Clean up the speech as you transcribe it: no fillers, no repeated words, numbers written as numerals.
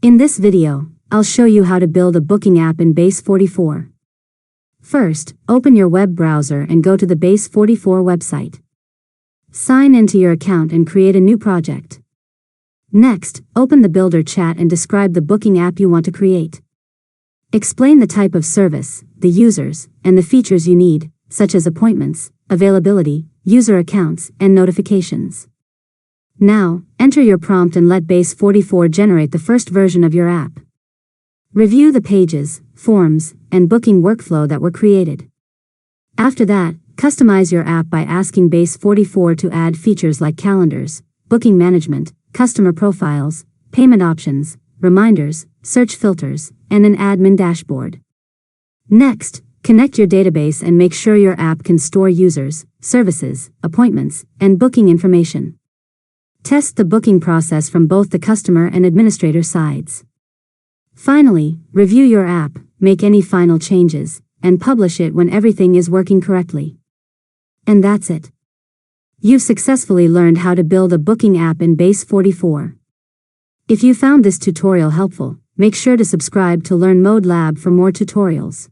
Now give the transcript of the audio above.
In this video, I'll show you how to build a booking app in BASE44. First, open your web browser and go to the BASE44 website. Sign into your account and create a new project. Next, open the Builder chat and describe the booking app you want to create. Explain the type of service, the users, and the features you need, such as appointments, availability, user accounts, and notifications. Now, enter your prompt and let BASE44 generate the first version of your app. Review the pages, forms, and booking workflow that were created. After that, customize your app by asking BASE44 to add features like calendars, booking management, customer profiles, payment options, reminders, search filters, and an admin dashboard. Next, connect your database and make sure your app can store users, services, appointments, and booking information. Test the booking process from both the customer and administrator sides. Finally, review your app, make any final changes, and publish it when everything is working correctly. And that's it. You've successfully learned how to build a booking app in BASE44. If you found this tutorial helpful, make sure to subscribe to Learn Mode Lab for more tutorials.